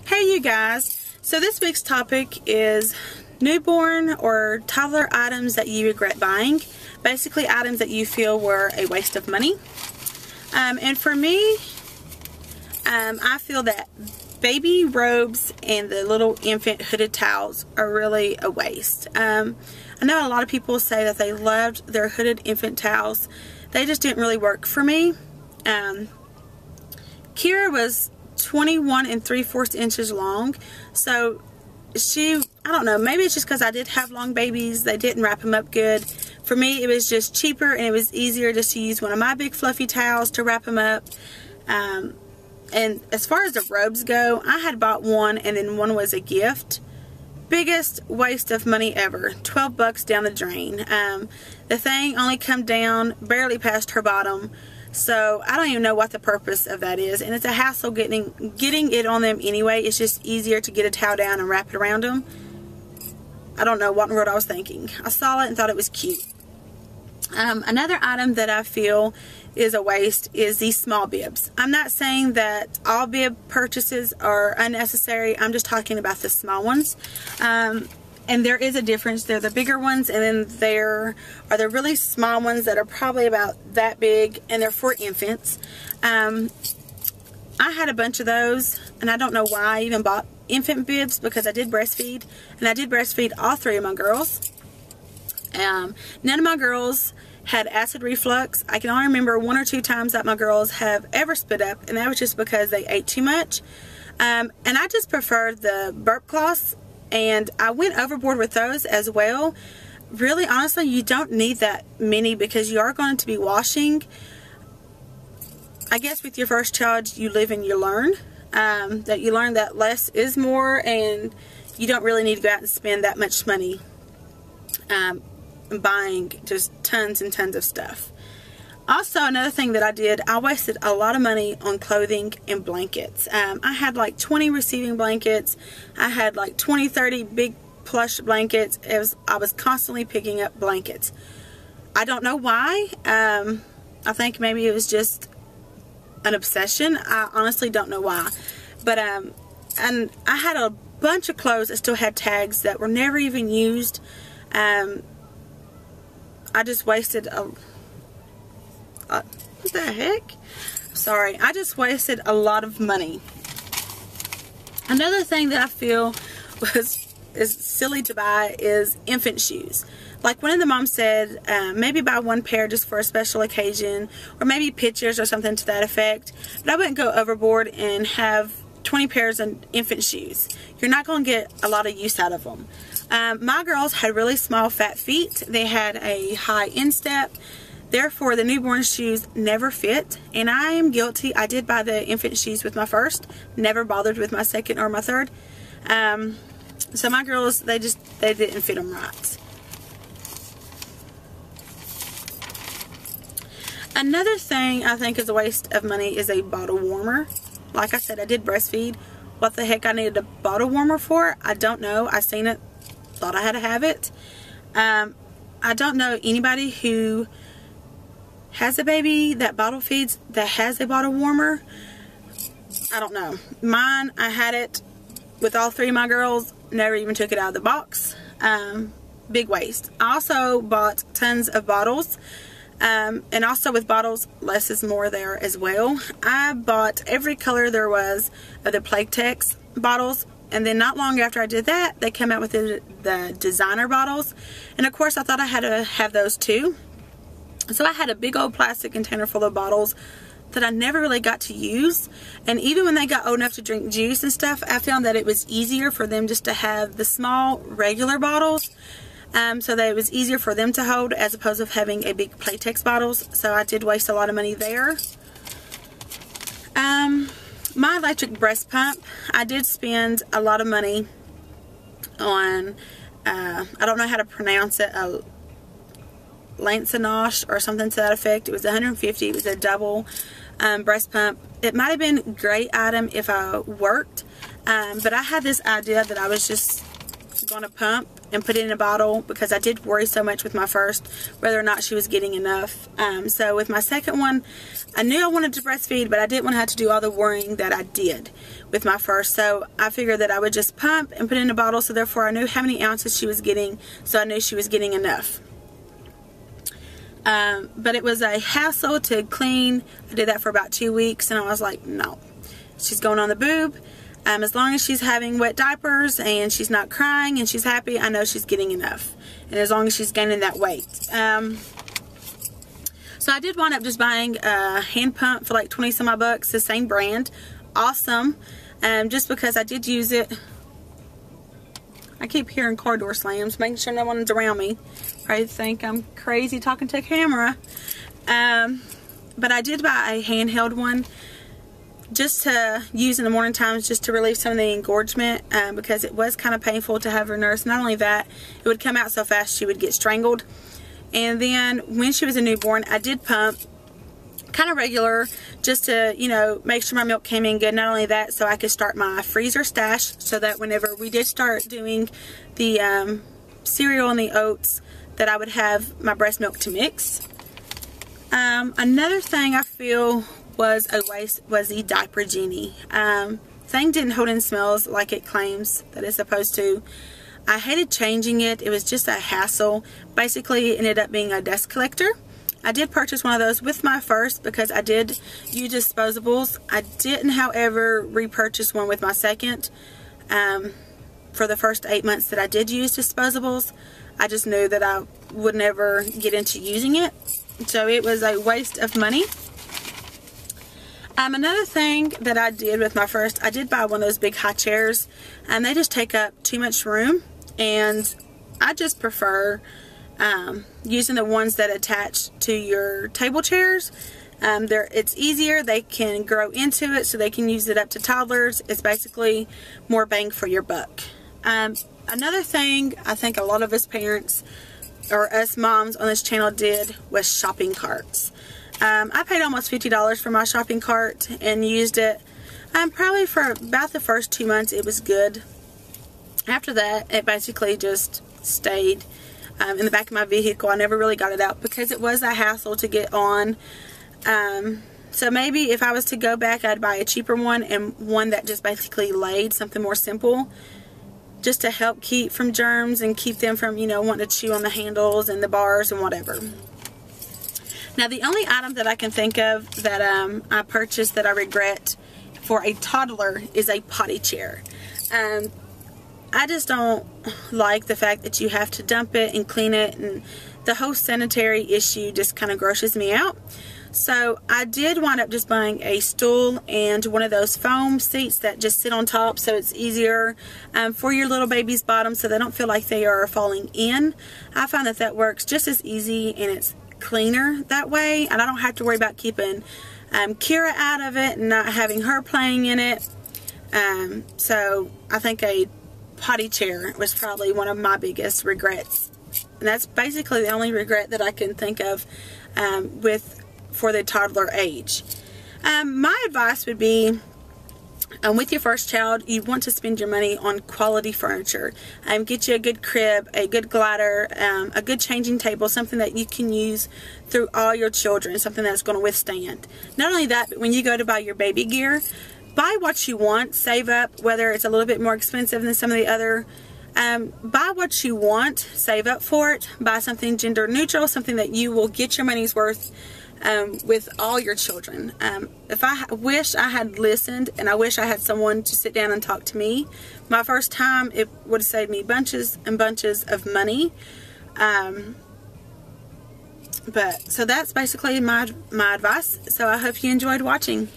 Hey you guys, so this week's topic is newborn or toddler items that you regret buying. Basically items that you feel were a waste of money. And for me, I feel that baby robes and the little infant hooded towels are really a waste. I know a lot of people say that they loved their hooded infant towels. They just didn't really work for me. Kira was 21 3/4 inches long, so I don't know, maybe it's just because I did have long babies, they didn't wrap them up good. For me, it was just cheaper and it was easier just to use one of my big fluffy towels to wrap them up. And as far as the robes go, I had bought one and then one was a gift. Biggest waste of money ever. 12 bucks down the drain. The thing only come down barely past her bottom. So I don't even know what the purpose of that is, and it's a hassle getting it on them anyway. It's just easier to get a towel down and wrap it around them. I don't know what in the world I was thinking. I saw it and thought it was cute. Another item that I feel is a waste is these small bibs. I'm not saying that all bib purchases are unnecessary. I'm just talking about the small ones. And there is a difference. They're the bigger ones, and then there are the really small ones that are probably about that big, and they're for infants. I had a bunch of those, and I don't know why I even bought infant bibs, because I did breastfeed, and I did breastfeed all three of my girls. None of my girls had acid reflux. I can only remember 1 or 2 times that my girls have ever spit up, and that was just because they ate too much. And I just preferred the burp cloths, and I went overboard with those as well. Really, honestly, you don't need that many because you are going to be washing. I guess with your first child, you live and you learn. That you learn that less is more, and you don't really need to go out and spend that much money buying just tons and tons of stuff. Also, another thing that I did, I wasted a lot of money on clothing and blankets. I had like 20 receiving blankets. I had like 20, 30 big plush blankets. I was constantly picking up blankets. I don't know why. I think maybe it was just an obsession. I honestly don't know why. But, and I had a bunch of clothes that still had tags that were never even used. I just wasted what the heck? Sorry, I just wasted a lot of money. Another thing that I feel is silly to buy is infant shoes. Like one of the moms said, maybe buy one pair just for a special occasion, or maybe pictures or something to that effect. But I wouldn't go overboard and have 20 pairs of infant shoes. You're not going to get a lot of use out of them. My girls had really small fat feet. They had a high instep. Therefore, the newborn shoes never fit, and I am guilty. I did buy the infant shoes with my first, never bothered with my second or my third. So my girls, they didn't fit them right. Another thing I think is a waste of money is a bottle warmer. Like I said, I did breastfeed. What the heck I needed a bottle warmer for, I don't know. I seen it, thought I had to have it. I don't know anybody who has a baby that bottle feeds that has a bottle warmer. I don't know. Mine, I had it with all 3 of my girls, never even took it out of the box. Big waste. I also bought tons of bottles, and also with bottles, less is more there as well. I bought every color there was of the Playtex bottles, and then not long after I did that, they came out with the designer bottles, and of course I thought I had to have those too. So I had a big old plastic container full of bottles that I never really got to use. And even when they got old enough to drink juice and stuff, I found that it was easier for them just to have the small regular bottles. So that it was easier for them to hold as opposed to having a big Playtex bottles. So I did waste a lot of money there. My electric breast pump, I did spend a lot of money on, I don't know how to pronounce it, Lancenosh or something to that effect. It was $150. It was a double breast pump. It might have been a great item if I worked, but I had this idea that I was just going to pump and put it in a bottle because I did worry so much with my first whether or not she was getting enough. So with my second one, I knew I wanted to breastfeed, but I didn't want to have to do all the worrying that I did with my first. So I figured that I would just pump and put it in a bottle, so therefore I knew how many ounces she was getting, so I knew she was getting enough. But it was a hassle to clean. I did that for about 2 weeks, and I was like, no. She's going on the boob. As long as she's having wet diapers and she's not crying and she's happy, I know she's getting enough. And as long as she's gaining that weight. So I did wind up just buying a hand pump for like 20 some odd bucks, the same brand. Awesome. Just because I did use it. I keep hearing car door slams, making sure no one's around me. Probably think I'm crazy talking to a camera. But I did buy a handheld one just to use in the morning times, just to relieve some of the engorgement, because it was kind of painful to have her nurse. Not only that, it would come out so fast she would get strangled. And then when she was a newborn, I did pump kind of regular, just to, you know, make sure my milk came in good. Not only that, so I could start my freezer stash, so that whenever we did start doing the cereal and the oats, that I would have my breast milk to mix. Another thing I feel was a waste was the diaper genie. Thing didn't hold in smells like it claims that it's supposed to. I hated changing it. It was just a hassle. Basically, it ended up being a dust collector. I did purchase one of those with my first because I did use disposables. I didn't, however, repurchase one with my second. For the first 8 months that I did use disposables, I just knew that I would never get into using it. So it was a waste of money. Another thing that I did with my first, I did buy one of those big high chairs, and they just take up too much room, and I just prefer using the ones that attach to your table chairs. It's easier. They can grow into it, so they can use it up to toddlers. It's basically more bang for your buck. Another thing I think a lot of us parents or us moms on this channel did was shopping carts. I paid almost $50 for my shopping cart and used it probably for about the first 2 months. It was good. After that, it basically just stayed in the back of my vehicle. I never really got it out because it was a hassle to get on. So maybe if I was to go back, I'd buy a cheaper one, and one that just basically laid, something more simple, just to help keep from germs and keep them from, you know, wanting to chew on the handles and the bars and whatever. Now, the only item that I can think of that I purchased that I regret for a toddler is a potty chair. I just don't like the fact that you have to dump it and clean it, and the whole sanitary issue just kind of grosses me out. So I did wind up just buying a stool and one of those foam seats that just sit on top, so it's easier for your little baby's bottom, so they don't feel like they are falling in. I find that that works just as easy, and it's cleaner that way, and I don't have to worry about keeping Kira out of it and not having her playing in it. So I think a potty chair was probably one of my biggest regrets, and that's basically the only regret that I can think of for the toddler age. My advice would be, with your first child, you want to spend your money on quality furniture. Get you a good crib, a good glider, a good changing table, something that you can use through all your children, something that's going to withstand. Not only that, but when you go to buy your baby gear, buy what you want. Save up, whether it's a little bit more expensive than some of the other. Buy what you want. Save up for it. Buy something gender neutral, something that you will get your money's worth with all your children. If I wish I had listened, and I wish I had someone to sit down and talk to me my first time, it would have saved me bunches and bunches of money. So that's basically my advice. So I hope you enjoyed watching.